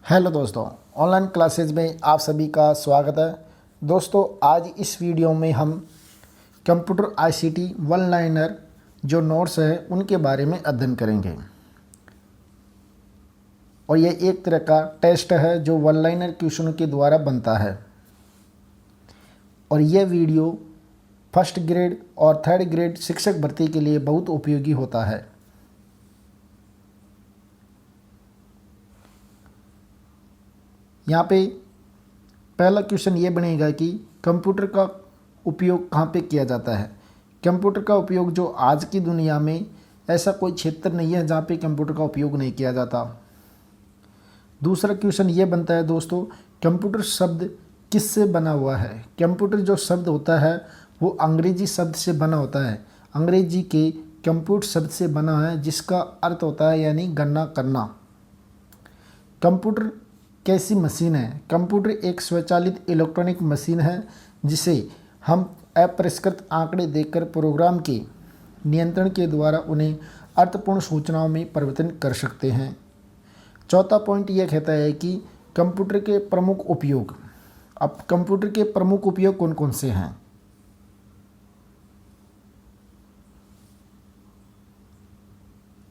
Hello दोस्तों, online classes में आप सभी का स्वागत है। दोस्तों, आज इस वीडियो में हम कंप्यूटर आईसीटी वन लाइनर जो नोट्स है उनके बारे में अध्ययन करेंगे। और ये एक तरह का टेस्ट है जो वन लाइनर क्वेश्चन के द्वारा बनता है। और यह वीडियो फर्स्ट ग्रेड और थर्ड ग्रेड शिक्षक भर्ती के लिए बहुत उपयोगी होता है। यहाँ पे पहला क्वेश्चन ये बनेगा कि कंप्यूटर का उपयोग कहाँ पे किया जाता है। कंप्यूटर का उपयोग जो आज की दुनिया में ऐसा कोई क्षेत्र नहीं है जहाँ पे कंप्यूटर का उपयोग नहीं किया जाता। दूसरा क्वेश्चन ये बनता है दोस्तों, कंप्यूटर शब्द किससे बना हुआ है। कंप्यूटर जो शब्द होता है वो अंग्रेजी शब्द से बना होता है। अंग्रेजी के कंप्यूट शब्द से बना है जिसका अर्थ होता है यानी गणना करना। कंप्यूटर कैसी मशीन है। कंप्यूटर एक स्वचालित इलेक्ट्रॉनिक मशीन है जिसे हम अपरिष्कृत आंकड़े देकर प्रोग्राम के नियंत्रण के द्वारा उन्हें अर्थपूर्ण सूचनाओं में परिवर्तन कर सकते हैं। चौथा पॉइंट यह कहता है कि कंप्यूटर के प्रमुख उपयोग। अब कंप्यूटर के प्रमुख उपयोग कौन कौन से हैं।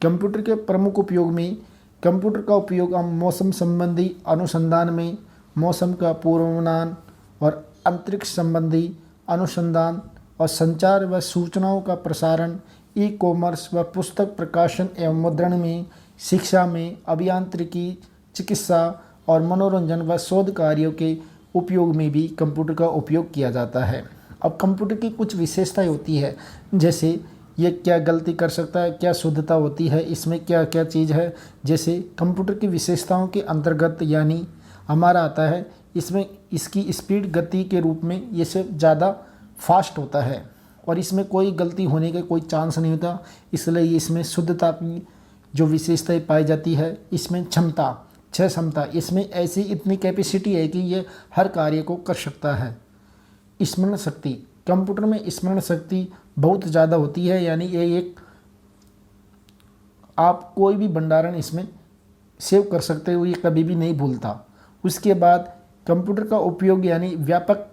कंप्यूटर के प्रमुख उपयोग में कंप्यूटर का उपयोग हम मौसम संबंधी अनुसंधान में, मौसम का पूर्वानुमान और अंतरिक्ष संबंधी अनुसंधान और संचार व सूचनाओं का प्रसारण, ई कॉमर्स व पुस्तक प्रकाशन एवं मुद्रण में, शिक्षा में, अभियांत्रिकी, चिकित्सा और मनोरंजन व शोध कार्यों के उपयोग में भी कंप्यूटर का उपयोग किया जाता है। अब कंप्यूटर की कुछ विशेषताएं होती है, जैसे ये क्या गलती कर सकता है, क्या शुद्धता होती है, इसमें क्या क्या चीज़ है। जैसे कंप्यूटर की विशेषताओं के अंतर्गत यानी हमारा आता है, इसमें इसकी स्पीड गति के रूप में ये से ज़्यादा फास्ट होता है और इसमें कोई गलती होने का कोई चांस नहीं होता, इसलिए इसमें शुद्धता की जो विशेषताएं पाई जाती है। इसमें क्षमता, इसमें ऐसी इतनी कैपेसिटी है कि ये हर कार्य को कर सकता है। स्मरण शक्ति, कंप्यूटर में स्मरण शक्ति बहुत ज़्यादा होती है, यानी ये एक आप कोई भी भंडारण इसमें सेव कर सकते हो, ये कभी भी नहीं भूलता। उसके बाद कंप्यूटर का उपयोग यानी व्यापक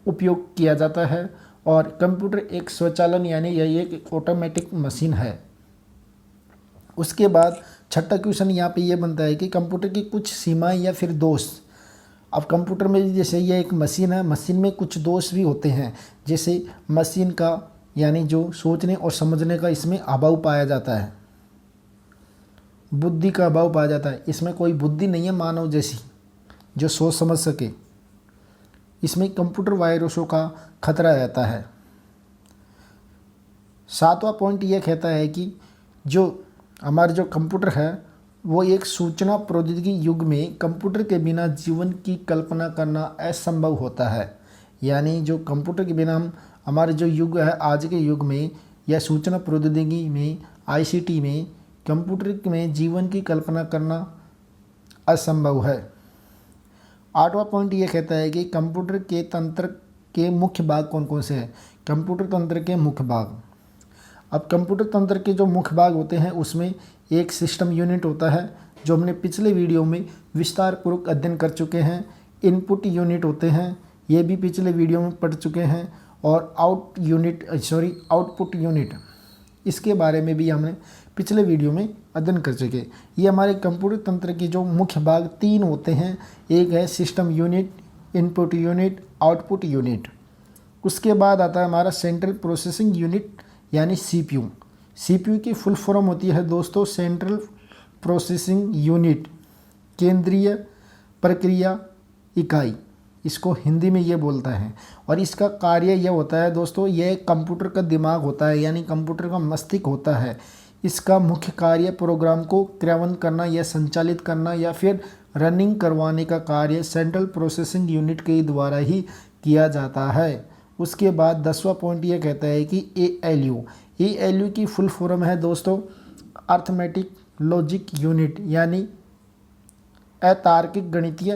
उपयोग किया जाता है और कंप्यूटर एक स्वचालन यानी यह एक ऑटोमेटिक मशीन है। उसके बाद छठा क्वेश्चन यहाँ पे ये बनता है कि कंप्यूटर की कुछ सीमाएं या फिर दोष। अब कंप्यूटर में जैसे ये एक मशीन है, मशीन में कुछ दोष भी होते हैं, जैसे मशीन का यानी जो सोचने और समझने का इसमें अभाव पाया जाता है, बुद्धि का अभाव पाया जाता है। इसमें कोई बुद्धि नहीं है मानव जैसी जो सोच समझ सके। इसमें कंप्यूटर वायरसों का खतरा रहता है। सातवां पॉइंट यह कहता है कि जो हमारा जो कंप्यूटर है वो एक सूचना प्रौद्योगिकी युग में कंप्यूटर के बिना जीवन की कल्पना करना असंभव होता है। यानी जो कंप्यूटर के बिना हम हमारे जो युग है आज के युग में या सूचना प्रौद्योगिकी में, आईसीटी में, कंप्यूटर में जीवन की कल्पना करना असंभव है। आठवां पॉइंट ये कहता है कि कंप्यूटर के तंत्र के मुख्य भाग कौन कौन से हैं। कंप्यूटर तंत्र के मुख्य भाग। अब कंप्यूटर तंत्र के जो मुख्य भाग होते हैं उसमें एक सिस्टम यूनिट होता है जो हमने पिछले वीडियो में विस्तार पूर्वक अध्ययन कर चुके हैं। इनपुट यूनिट होते हैं, ये भी पिछले वीडियो में पढ़ चुके हैं। और आउटपुट यूनिट, इसके बारे में भी हमने पिछले वीडियो में अध्ययन कर चुके। ये हमारे कंप्यूटर तंत्र के जो मुख्य भाग तीन होते हैं, एक है system unit, input unit, output unit. उसके बाद आता है हमारा सेंट्रल प्रोसेसिंग यूनिट यानी सीपीयू। सीपीयू की फुल फॉर्म होती है दोस्तों सेंट्रल प्रोसेसिंग यूनिट, केंद्रीय प्रक्रिया इकाई, इसको हिंदी में ये बोलता है। और इसका कार्य यह होता है दोस्तों, यह कंप्यूटर का दिमाग होता है यानी कंप्यूटर का मस्तिष्क होता है। इसका मुख्य कार्य प्रोग्राम को क्रियान्वित करना या संचालित करना या फिर रनिंग करवाने का कार्य सेंट्रल प्रोसेसिंग यूनिट के द्वारा ही किया जाता है। उसके बाद 10वां पॉइंट ये कहता है कि एएलयू की फुल फॉर्म है दोस्तों अर्थमेटिक लॉजिक यूनिट यानी अतार्किक गणितीय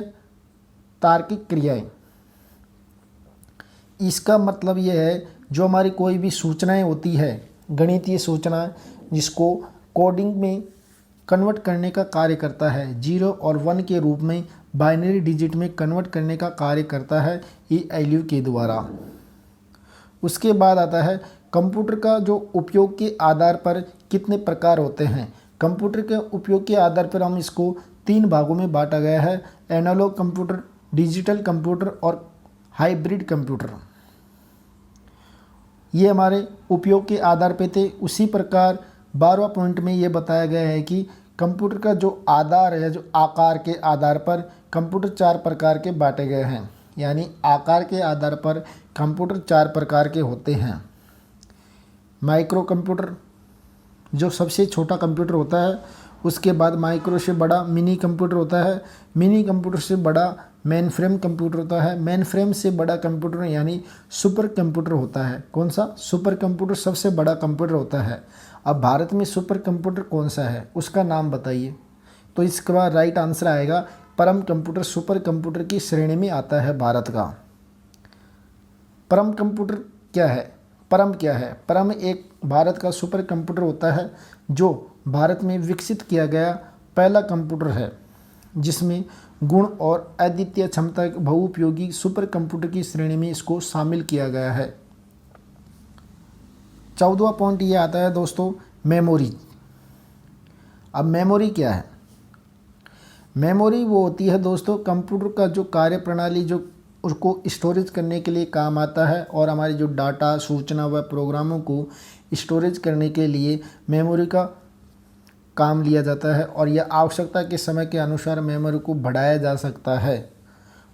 तार्किक क्रियाएं। इसका मतलब यह है जो हमारी कोई भी सूचनाएं होती है, गणितीय सूचना जिसको कोडिंग में कन्वर्ट करने का कार्य करता है। 0 और 1 के रूप में बाइनरी डिजिट में कन्वर्ट करने का कार्य करता है ईएलयू के द्वारा। उसके बाद आता है कंप्यूटर का जो उपयोग के आधार पर कितने प्रकार होते हैं। कंप्यूटर के उपयोग के आधार पर हम इसको 3 भागों में बांटा गया है, एनालॉग कंप्यूटर, डिजिटल कंप्यूटर और हाइब्रिड कंप्यूटर। ये हमारे उपयोग के आधार पे थे। उसी प्रकार 12वां पॉइंट में ये बताया गया है कि कंप्यूटर का जो आधार है, जो आकार के आधार पर कंप्यूटर 4 प्रकार के बांटे गए हैं, यानी आकार के आधार पर कंप्यूटर 4 प्रकार के होते हैं। माइक्रो कंप्यूटर जो सबसे छोटा कंप्यूटर होता है, उसके बाद माइक्रो से बड़ा मिनी कंप्यूटर होता है, मिनी कंप्यूटर से बड़ा मेन फ्रेम कंप्यूटर होता है, मेन फ्रेम से बड़ा कंप्यूटर यानी सुपर कंप्यूटर होता है। कौन सा? सुपर कंप्यूटर सबसे बड़ा कंप्यूटर होता है। अब भारत में सुपर कंप्यूटर कौन सा है, उसका नाम बताइए। तो इसके बाद राइट आंसर आएगा परम कंप्यूटर सुपर कंप्यूटर की श्रेणी में आता है भारत का। परम कंप्यूटर क्या है? परम क्या है? परम एक भारत का सुपर कंप्यूटर होता है जो भारत में विकसित किया गया पहला कंप्यूटर है, जिसमें गुण और अद्वितीय क्षमता के बहुउपयोगी सुपर कंप्यूटर की श्रेणी में इसको शामिल किया गया है। 14वां पॉइंट ये आता है दोस्तों, मेमोरी। अब मेमोरी क्या है? मेमोरी वो होती है दोस्तों कंप्यूटर का जो कार्य प्रणाली जो उसको स्टोरेज करने के लिए काम आता है, और हमारी जो डाटा, सूचना व प्रोग्रामों को स्टोरेज करने के लिए मेमोरी का काम लिया जाता है, और यह आवश्यकता के समय के अनुसार मेमोरी को बढ़ाया जा सकता है।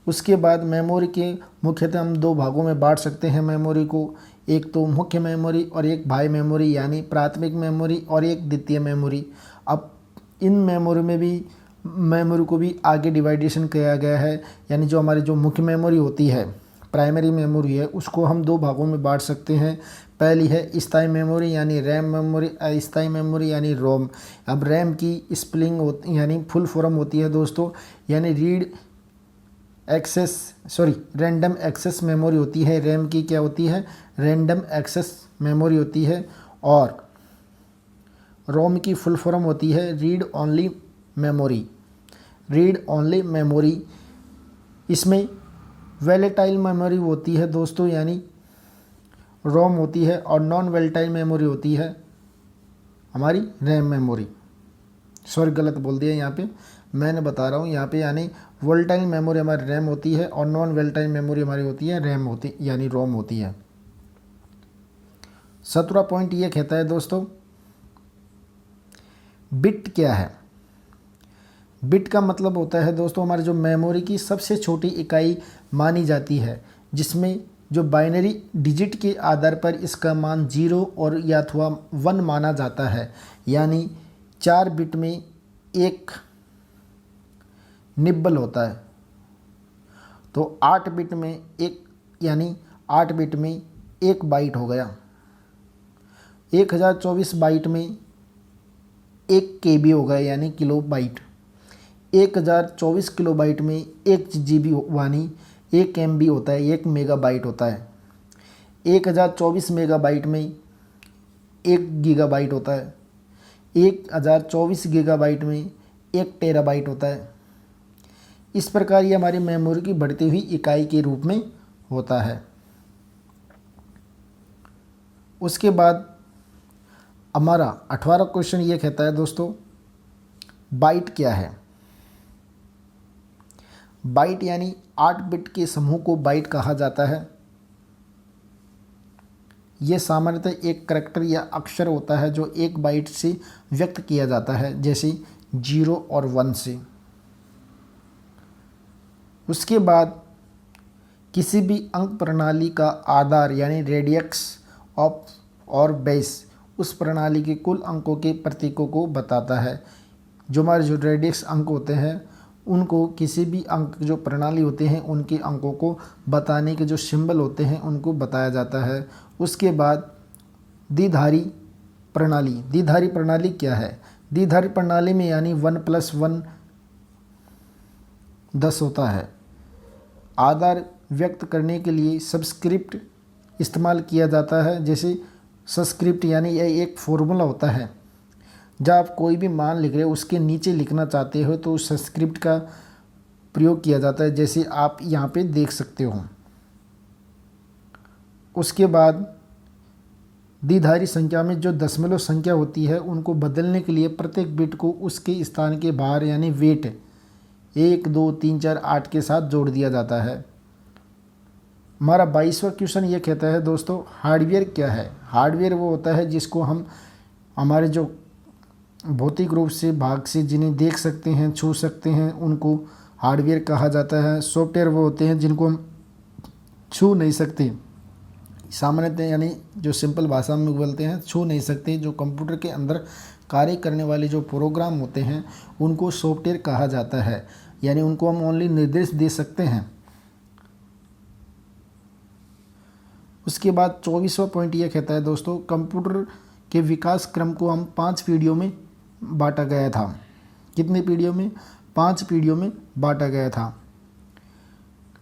उसके बाद मेमोरी के मुख्यतः हम 2 भागों में बांट सकते हैं मेमोरी को, एक तो मुख्य मेमोरी और एक बाह्य मेमोरी यानी प्राथमिक मेमोरी और एक द्वितीय मेमोरी। अब इन मेमोरी को भी आगे डिवाइडेशन किया गया है, यानी जो हमारी जो मुख्य मेमोरी होती है, प्राइमरी मेमोरी है, उसको हम 2 भागों में बांट सकते हैं। पहली है स्थायी मेमोरी यानी रैम मेमोरी, अस्थायी मेमोरी यानी रोम। अब रैम की स्पेलिंग यानी फुल फॉर्म होती है दोस्तों, यानी रैंडम एक्सेस मेमोरी होती है। रैम की क्या होती है? रैंडम एक्सेस मेमोरी होती है। और रोम की फुल फॉर्म होती है read only memory. Read only memory, इसमें वैलेटाइल मेमोरी होती है दोस्तों, यानी रोम होती है, और नॉन वैलेटाइल मेमोरी होती है हमारी रैम मेमोरी। सॉरी, गलत बोल दिया यहाँ पे, मैंने बता रहा हूँ यहाँ पे, यानी वोलेटाइल मेमोरी हमारी रैम होती है और नॉन वोलेटाइल मेमोरी हमारी होती है रैम होती यानी रोम होती है। 17वां पॉइंट ये कहता है दोस्तों, बिट क्या है? बिट का मतलब होता है दोस्तों हमारे जो मेमोरी की सबसे छोटी इकाई मानी जाती है, जिसमें जो बाइनरी डिजिट के आधार पर इसका मान 0 और या अथवा 1 माना जाता है, यानी 4 बिट में एक निब्बल होता है। तो 8 बिट में एक, यानी 8 बिट में 1 बाइट हो गया। 1024 बाइट में 1 KB हो गया, यानी किलो बाइट। 1024 किलो बाइट में 1 GB यानी 1 MB होता है, 1 मेगाबाइट होता है। 1024 मेगाबाइट में 1 गीगाबाइट होता है। 1024 गीगाबाइट में 1 टेराबाइट होता है। इस प्रकार ये हमारी मेमोरी की बढ़ती हुई इकाई के रूप में होता है। उसके बाद हमारा 18वां क्वेश्चन ये कहता है दोस्तों, बाइट क्या है? बाइट यानी 8 बिट के समूह को बाइट कहा जाता है। यह सामान्यतः एक करैक्टर या अक्षर होता है जो 1 बाइट से व्यक्त किया जाता है, जैसे 0 और 1 से। उसके बाद किसी भी अंक प्रणाली का आधार यानी रेडियस ऑफ और बेस उस प्रणाली के कुल अंकों के प्रतीकों को बताता है। जो हमारे जो रेडियस अंक होते हैं उनको किसी भी अंक जो प्रणाली होते हैं उनके अंकों को बताने के जो सिंबल होते हैं उनको बताया जाता है। उसके बाद द्विधारी प्रणाली। द्विधारी प्रणाली क्या है? द्विधारी प्रणाली में यानी 1 + 1 10 होता है। आधार व्यक्त करने के लिए सबस्क्रिप्ट इस्तेमाल किया जाता है, जैसे सबस्क्रिप्ट यानी यह एक फॉर्मूला होता है। जब आप कोई भी मान लिख रहे हो उसके नीचे लिखना चाहते हो तो उस स्क्रिप्ट का प्रयोग किया जाता है, जैसे आप यहाँ पे देख सकते हो। उसके बाद द्विधारी संख्या में जो दशमलव संख्या होती है उनको बदलने के लिए प्रत्येक बिट को उसके स्थान के बाहर यानी वेट 1, 2, 3, 4, 8 के साथ जोड़ दिया जाता है। हमारा 22वां क्वेश्चन ये कहता है दोस्तों, हार्डवेयर क्या है। हार्डवेयर वो होता है जिसको हम हमारे जो भौतिक रूप से भाग से जिन्हें देख सकते हैं, छू सकते हैं, उनको हार्डवेयर कहा जाता है। सॉफ्टवेयर वो होते हैं जिनको हम छू नहीं सकते, सामान्यतः यानी जो सिंपल भाषा में बोलते हैं छू नहीं सकते, जो कंप्यूटर के अंदर कार्य करने वाले जो प्रोग्राम होते हैं उनको सॉफ्टवेयर कहा जाता है, यानी उनको हम ओनली निर्देश दे सकते हैं। उसके बाद 24वां पॉइंट ये कहता है दोस्तों, कंप्यूटर के विकास क्रम को हम 5 पीढ़ियों में बांटा गया था। कितनी पीढ़ियों में? 5 पीढ़ियों में बांटा गया था।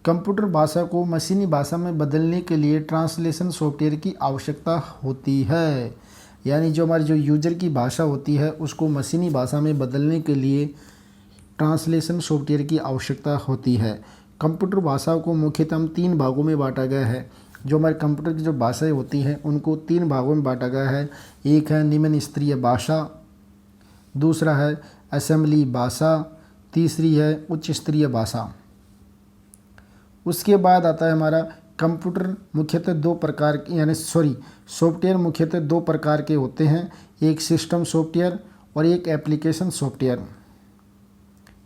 कंप्यूटर भाषा को मशीनी भाषा में बदलने के लिए ट्रांसलेशन सॉफ्टवेयर की आवश्यकता होती है, यानी जो हमारी जो यूजर की भाषा होती है उसको मशीनी भाषा में बदलने के लिए ट्रांसलेशन सॉफ्टवेयर की आवश्यकता होती है। कंप्यूटर भाषा को मुख्यतः 3 भागों में बांटा गया है। जो हमारे कंप्यूटर की जो भाषाएं होती हैं उनको 3 भागों में बांटा गया है। एक है निम्न स्तरीय भाषा, दूसरा है असेंबली भाषा, तीसरी है उच्च स्तरीय भाषा। उसके बाद आता है हमारा कंप्यूटर मुख्यतः 2 प्रकार के यानी सॉफ्टवेयर मुख्यतः 2 प्रकार के होते हैं, एक सिस्टम सॉफ्टवेयर और एक application software.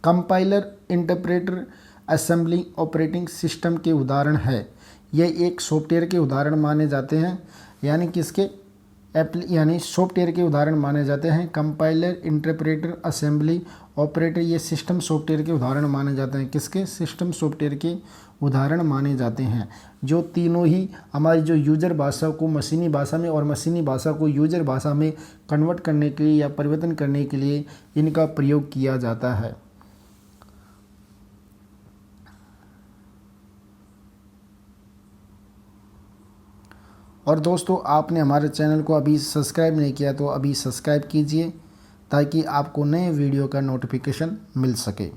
Compiler, interpreter, assembly operating system के उदाहरण है। ये एक सॉफ्टवेयर के उदाहरण माने जाते हैं, यानी किसके यानी सॉफ्टवेयर के उदाहरण माने जाते हैं। कंपाइलर, इंटरप्रेटर, असेंबली ऑपरेटर ये सिस्टम सॉफ्टवेयर के उदाहरण माने जाते हैं। किसके? सिस्टम सॉफ्टवेयर के उदाहरण माने जाते हैं। जो तीनों ही हमारी जो यूजर भाषा को मशीनी भाषा में और मशीनी भाषा को यूजर भाषा में कन्वर्ट करने के लिए या परिवर्तन करने के लिए इनका प्रयोग किया जाता है। और दोस्तों, आपने हमारे चैनल को अभी सब्सक्राइब नहीं किया तो अभी सब्सक्राइब कीजिए ताकि आपको नए वीडियो का नोटिफिकेशन मिल सके।